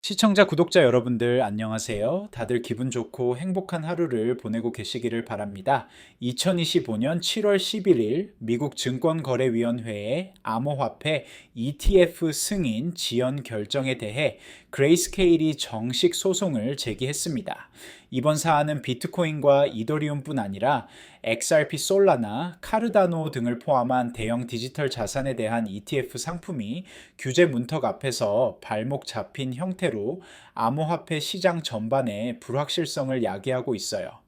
시청자, 구독자 여러분들 안녕하세요. 다들 기분 좋고 행복한 하루를 보내고 계시기를 바랍니다. 2025년 7월 11일 미국 증권거래위원회의 암호화폐 ETF 승인 지연 결정에 대해 그레이스케일이 정식 소송을 제기했습니다. 이번 사안은 비트코인과 이더리움뿐 아니라 XRP 솔라나 카르다노 등을 포함한 대형 디지털 자산에 대한 ETF 상품이 규제 문턱 앞에서 발목 잡힌 형태로 암호화폐 시장 전반에 불확실성을 야기하고 있어요.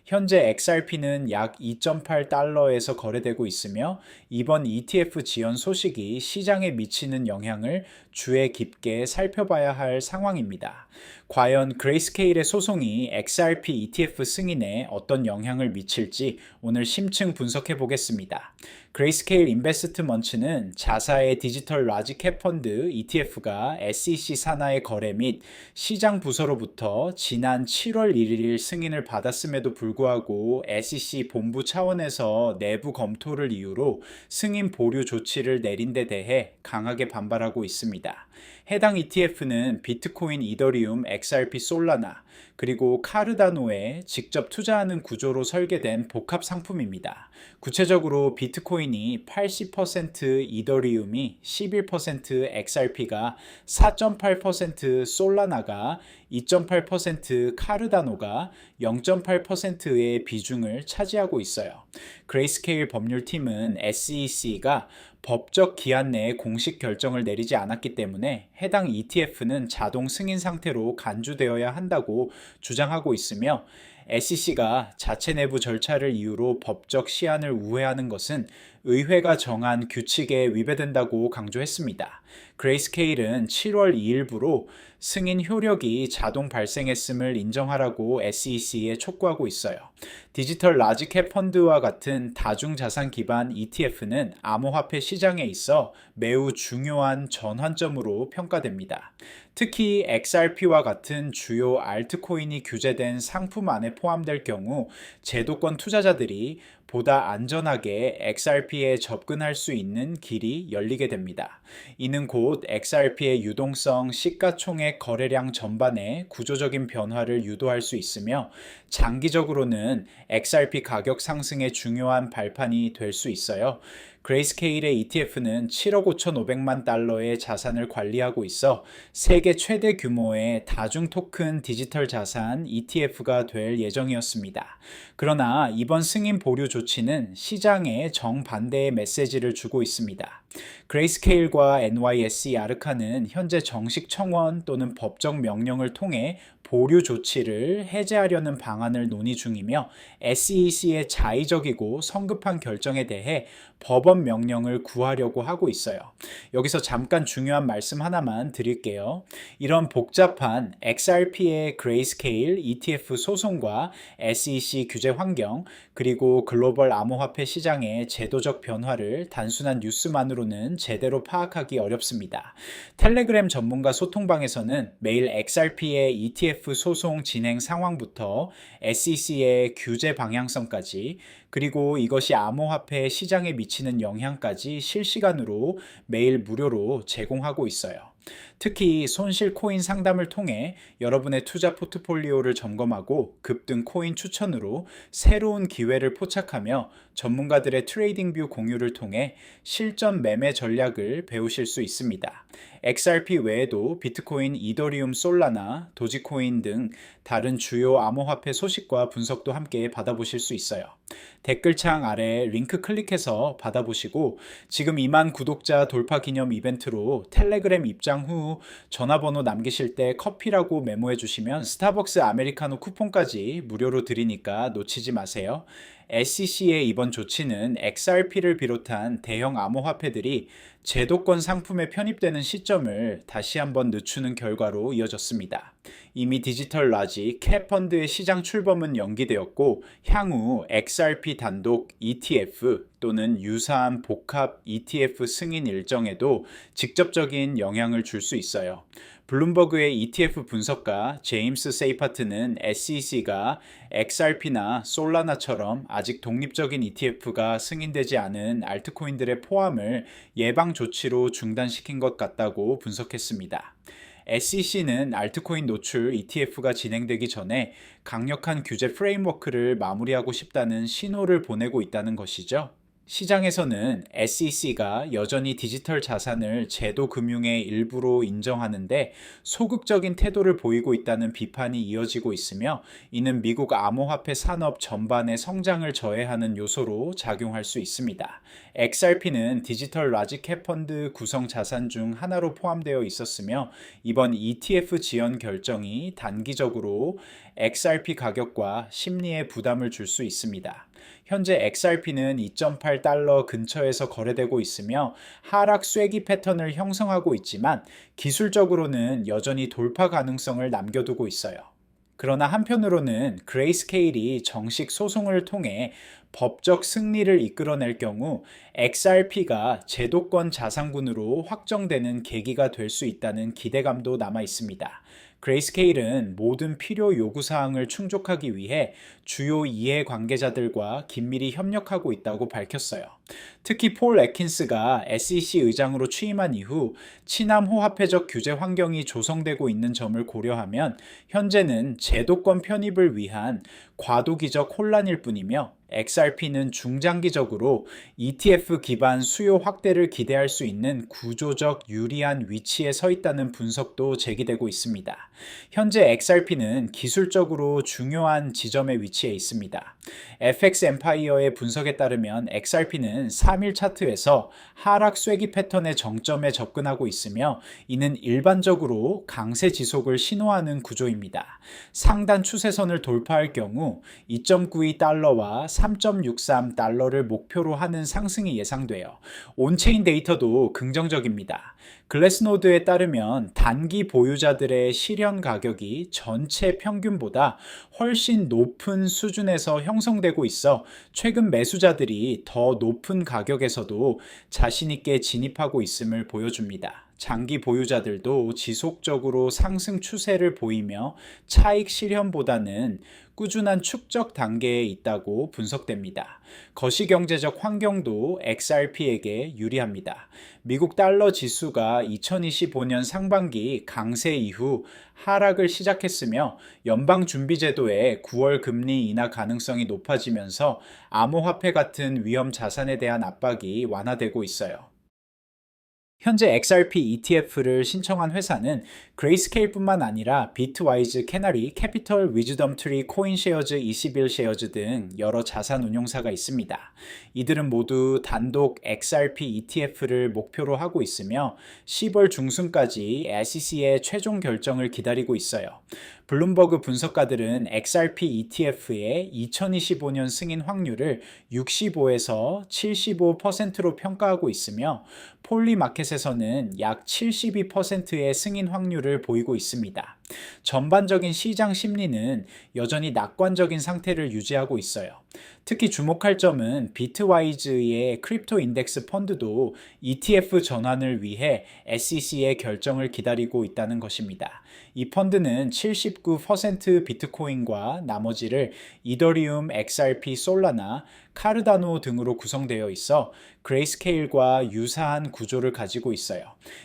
현재 XRP는 약 2.8달러에서 거래되고 있으며 이번 ETF 지연 소식이 시장에 미치는 영향을 주의 깊게 살펴봐야 할 상황입니다. 과연 그레이스케일의 소송이 XRP ETF 승인에 어떤 영향을 미칠지 오늘 심층 분석해 보겠습니다. 그레이스케일 인베스트먼츠는 자사의 디지털 라지캡 펀드 ETF가 SEC 산하의 거래 및 시장 부서로부터 지난 7월 1일 승인을 받았음에도 불구하고 SEC 본부 차원에서 내부 검토를 이유로 승인 보류 조치를 내린 데 대해 강하게 반발하고 있습니다. 해당 ETF는 비트코인, 이더리움, XRP 솔라나, 그리고 카르다노에 직접 투자하는 구조로 설계된 복합 상품입니다. 구체적으로 비트코인이 80%, 이더리움이 11%, XRP가 4.8%, 솔라나가 2.8%, 카르다노가 0.8%의 비중을 차지하고 있어요. 그레이스케일 법률팀은 SEC가 법적 기한 내에 공식 결정을 내리지 않았기 때문에 해당 ETF는 자동 승인 상태로 간주되어야 한다고 주장하고 있으며 SEC가 자체 내부 절차를 이유로 법적 시한을 우회하는 것은 의회가 정한 규칙에 위배된다고 강조했습니다. 그레이스케일은 7월 2일부로 승인 효력이 자동 발생했음을 인정하라고 SEC에 촉구하고 있어요. 디지털 라지캡 펀드와 같은 다중자산 기반 ETF는 암호화폐 시장에 있어 매우 중요한 전환점으로 평가됩니다. 특히 XRP와 같은 주요 알트코인이 규제된 상품 안에 포함될 경우 제도권 투자자들이 보다 안전하게 XRP에 접근할 수 있는 길이 열리게 됩니다. 이는 곧 XRP의 유동성, 시가총액 거래량 전반에 구조적인 변화를 유도할 수 있으며 장기적으로는 XRP 가격 상승의 중요한 발판이 될 수 있어요. 그레이스케일의 ETF는 7억 5,500만 달러의 자산을 관리하고 있어 세계 최대 규모의 다중 토큰 디지털 자산 ETF가 될 예정이었습니다. 그러나 이번 승인 보류 조치는 시장에 정반대의 메시지를 주고 있습니다. 그레이스케일과 NYSE 아르카는 현재 정식 청원 또는 법적 명령을 통해 보류 조치를 해제하려는 방안을 논의 중이며 SEC의 자의적이고 성급한 결정에 대해 법원 명령을 구하려고 하고 있어요. 여기서 잠깐 중요한 말씀 하나만 드릴게요. 이런 복잡한 XRP의 그레이스케일 ETF 소송과 SEC 규제 환경, 그리고 글로벌 암호화폐 시장의 제도적 변화를 단순한 뉴스만으로는 제대로 파악하기 어렵습니다. 텔레그램 전문가 소통방에서는 매일 XRP의 ETF 소송 진행 상황부터 SEC의 규제 방향성까지, 그리고 이것이 암호화폐 시장에 미치는 영향까지 실시간으로 매일 무료로 제공하고 있어요. 특히 손실 코인 상담을 통해 여러분의 투자 포트폴리오를 점검하고 급등 코인 추천으로 새로운 기회를 포착하며 전문가들의 트레이딩 뷰 공유를 통해 실전 매매 전략을 배우실 수 있습니다. XRP 외에도 비트코인, 이더리움, 솔라나, 도지코인 등 다른 주요 암호화폐 소식과 분석도 함께 받아보실 수 있어요. 댓글창 아래 링크 클릭해서 받아보시고 지금 2만 구독자 돌파 기념 이벤트로 텔레그램 입장 후 전화번호 남기실 때 커피라고 메모해 주시면 스타벅스 아메리카노 쿠폰까지 무료로 드리니까 놓치지 마세요. SEC의 이번 조치는 XRP를 비롯한 대형 암호화폐들이 제도권 상품에 편입되는 시점을 다시 한번 늦추는 결과로 이어졌습니다. 이미 디지털 라지 캡 펀드의 시장 출범은 연기되었고 향후 XRP 단독 ETF 또는 유사한 복합 ETF 승인 일정에도 직접적인 영향을 줄 수 있어요. 블룸버그의 ETF 분석가 제임스 세이파트는 SEC가 XRP나 솔라나처럼 아직 독립적인 ETF가 승인되지 않은 알트코인들의 포함을 예방 조치로 중단시킨 것 같다고 분석했습니다. SEC는 알트코인 노출 ETF가 진행되기 전에 강력한 규제 프레임워크를 마무리하고 싶다는 신호를 보내고 있다는 것이죠. 시장에서는 SEC가 여전히 디지털 자산을 제도 금융의 일부로 인정하는데 소극적인 태도를 보이고 있다는 비판이 이어지고 있으며, 이는 미국 암호화폐 산업 전반의 성장을 저해하는 요소로 작용할 수 있습니다. XRP는 디지털 라지캡 펀드 구성 자산 중 하나로 포함되어 있었으며, 이번 ETF 지연 결정이 단기적으로 XRP 가격과 심리에 부담을 줄 수 있습니다. 현재 XRP는 2.8달러 근처에서 거래되고 있으며 하락 쐐기 패턴을 형성하고 있지만, 기술적으로는 여전히 돌파 가능성을 남겨두고 있어요. 그러나 한편으로는 그레이스케일이 정식 소송을 통해 법적 승리를 이끌어낼 경우 XRP가 제도권 자산군으로 확정되는 계기가 될 수 있다는 기대감도 남아 있습니다. 그레이스케일은 모든 필요 요구사항을 충족하기 위해 주요 이해 관계자들과 긴밀히 협력하고 있다고 밝혔어요. 특히 폴 애킨스가 SEC 의장으로 취임한 이후 친암호화폐적 규제 환경이 조성되고 있는 점을 고려하면 현재는 제도권 편입을 위한 과도기적 혼란일 뿐이며, XRP는 중장기적으로 ETF 기반 수요 확대를 기대할 수 있는 구조적 유리한 위치에 서 있다는 분석도 제기되고 있습니다. 현재 XRP는 기술적으로 중요한 지점에 위치해 있습니다. FX 엠파이어의 분석에 따르면 XRP는 3일 차트에서 하락 쐐기 패턴의 정점에 접근하고 있으며, 이는 일반적으로 강세 지속을 신호하는 구조입니다. 상단 추세선을 돌파할 경우 2.92달러와 3.63달러를 목표로 하는 상승이 예상돼요. 온체인 데이터도 긍정적입니다. 글래스노드에 따르면 단기 보유자들의 실현 가격이 전체 평균보다 훨씬 높은 수준에서 형성되고 있어 최근 매수자들이 더 높은 가격에서도 자신있게 진입하고 있음을 보여줍니다. 장기 보유자들도 지속적으로 상승 추세를 보이며 차익 실현보다는 꾸준한 축적 단계에 있다고 분석됩니다. 거시경제적 환경도 XRP에게 유리합니다. 미국 달러 지수가 2025년 상반기 강세 이후 하락을 시작했으며, 연방준비제도의 9월 금리 인하 가능성이 높아지면서 암호화폐 같은 위험 자산에 대한 압박이 완화되고 있어요. 현재 XRP ETF를 신청한 회사는 그레이스케일뿐만 아니라 비트와이즈, 캐나리, 캐피털, 위즈덤 트리, 코인쉐어즈, 21쉐어즈 등 여러 자산 운용사가 있습니다. 이들은 모두 단독 XRP ETF를 목표로 하고 있으며 10월 중순까지 SEC의 최종 결정을 기다리고 있어요. 블룸버그 분석가들은 XRP ETF의 2025년 승인 확률을 65에서 75%로 평가하고 있으며, 폴리마켓에서는 약 72%의 승인 확률을 보이고 있습니다. 전반적인 시장 심리는 여전히 낙관적인 상태를 유지하고 있어요. 특히 주목할 점은 비트와이즈의 크립토 인덱스 펀드도 ETF 전환을 위해 SEC의 결정을 기다리고 있다는 것입니다. 이 펀드는 79% 비트코인과 나머지를 이더리움, XRP, 솔라나, 카르다노 등으로 구성되어 있어 그레이스케일과 유사한 구조를 가지고 있어요.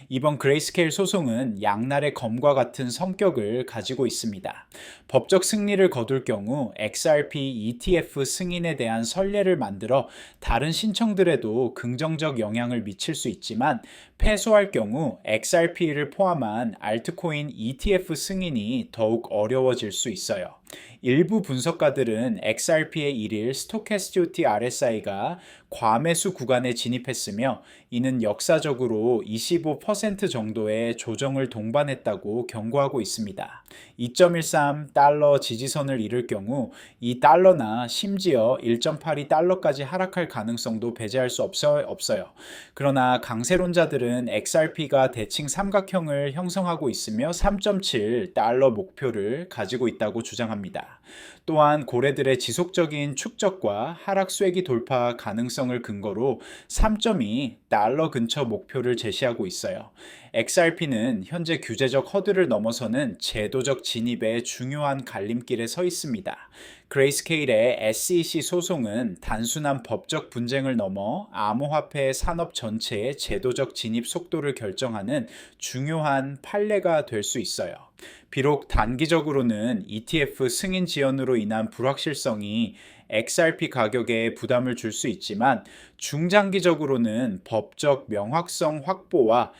이번 그레이스케일 소송은 양날의 검과 같은 성격을 가지고 있습니다. 법적 승리를 거둘 경우 XRP ETF 승인에 대한 선례를 만들어 다른 신청들에도 긍정적 영향을 미칠 수 있지만, 패소할 경우 XRP를 포함한 알트코인 ETF 승인이 더욱 어려워질 수 있어요. 일부 분석가들은 XRP의 1일 스토캐스티티 RSI가 과매수 구간에 진입했으며, 이는 역사적으로 25% 정도의 조정을 동반했다고 경고하고 있습니다. 2.13달러 지지선을 이룰 경우 이 달러나 심지어 1.82달러까지 하락할 가능성도 배제할 수 없어요. 그러나 강세론자들은 XRP가 대칭 삼각형을 형성하고 있으며 3.7달러 목표를 가지고 있다고 주장합니다. 결정합니다. 또한 고래들의 지속적인 축적과 하락 쐐기 돌파 가능성을 근거로 3.2달러 근처 목표를 제시하고 있어요. XRP는 현재 규제적 허들을 넘어서는 제도적 진입의 중요한 갈림길에 서 있습니다. 그레이스케일의 SEC 소송은 단순한 법적 분쟁을 넘어 암호화폐 산업 전체의 제도적 진입 속도를 결정하는 중요한 판례가 될 수 있어요. 비록 단기적으로는 ETF 승인 지연으로 인한 불확실성이 XRP 가격에 부담을 줄 수 있지만 중장기적으로는 법적 명확성 확보와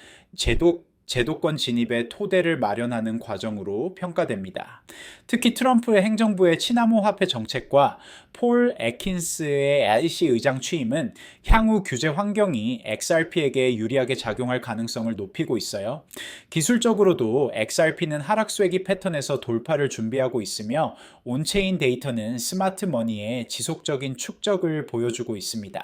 제도권 진입의 토대를 마련하는 과정으로 평가됩니다. 특히 트럼프의 행정부의 친암호화폐 정책과 폴 애킨스의 SEC 의장 취임은 향후 규제 환경이 XRP에게 유리하게 작용할 가능성을 높이고 있어요. 기술적으로도 XRP는 하락 쐐기 패턴에서 돌파를 준비하고 있으며 온체인 데이터는 스마트 머니의 지속적인 축적을 보여주고 있습니다.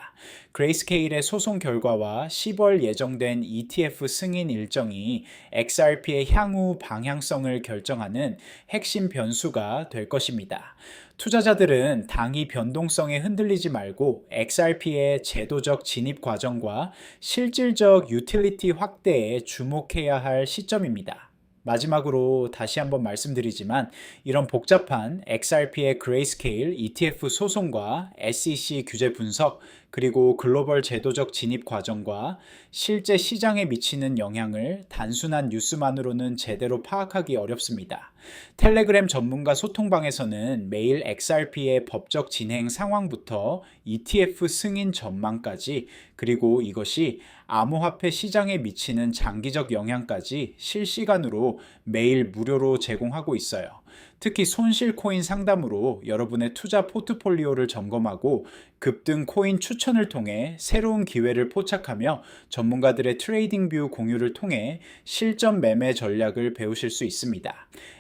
그레이스케일의 소송 결과와 10월 예정된 ETF 승인 일정이 XRP의 향후 방향성을 결정하는 핵심 변수가 될 것입니다. 투자자들은 당위 변동성에 흔들리지 말고 XRP의 제도적 진입 과정과 실질적 유틸리티 확대에 주목해야 할 시점입니다. 마지막으로 다시 한번 말씀드리지만 이런 복잡한 XRP의 그레이스케일 ETF 소송과 SEC 규제 분석 그리고 글로벌 제도적 진입 과정과 실제 시장에 미치는 영향을 단순한 뉴스만으로는 제대로 파악하기 어렵습니다. 텔레그램 전문가 소통방에서는 매일 XRP의 법적 진행 상황부터 ETF 승인 전망까지 그리고 이것이 암호화폐 시장에 미치는 장기적 영향까지 실시간으로 매일 무료로 제공하고 있어요. 특히 손실 코인 상담으로 여러분의 투자 포트폴리오를 점검하고 급등 코인 추천을 통해 새로운 기회를 포착하며 전문가들의 트레이딩 뷰 공유를 통해 실전 매매 전략을 배우실 수 있습니다.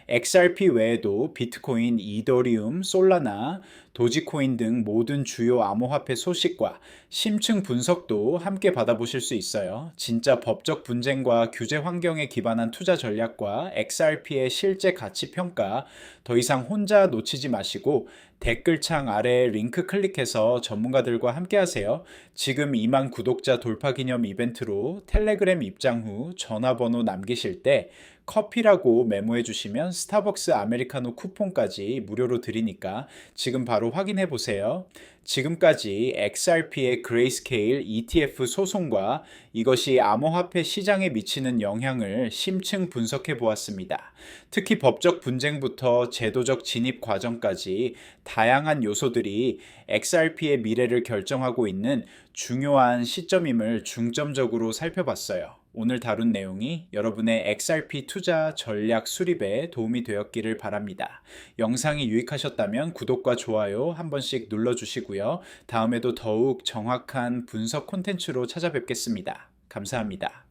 XRP 외에도 비트코인, 이더리움, 솔라나, 도지코인 등 모든 주요 암호화폐 소식과 심층 분석도 함께 받아보실 수 있어요. 진짜 법적 분쟁과 규제 환경에 기반한 투자 전략과 XRP의 실제 가치 평가 더 이상 혼자 놓치지 마시고 댓글창 아래 링크 클릭해서 전문가들과 함께 하세요. 지금 2만 구독자 돌파 기념 이벤트로 텔레그램 입장 후 전화번호 남기실 때 커피라고 메모해 주시면 스타벅스 아메리카노 쿠폰까지 무료로 드리니까 지금 바로 확인해 보세요. 지금까지 XRP의 그레이스케일 ETF 소송과 이것이 암호화폐 시장에 미치는 영향을 심층 분석해 보았습니다. 특히 법적 분쟁부터 제도적 진입 과정까지 다양한 요소들이 XRP의 미래를 결정하고 있는 중요한 시점임을 중점적으로 살펴봤어요. 오늘 다룬 내용이 여러분의 XRP 투자 전략 수립에 도움이 되었기를 바랍니다. 영상이 유익하셨다면 구독과 좋아요 한 번씩 눌러주시고요. 다음에도 더욱 정확한 분석 콘텐츠로 찾아뵙겠습니다. 감사합니다.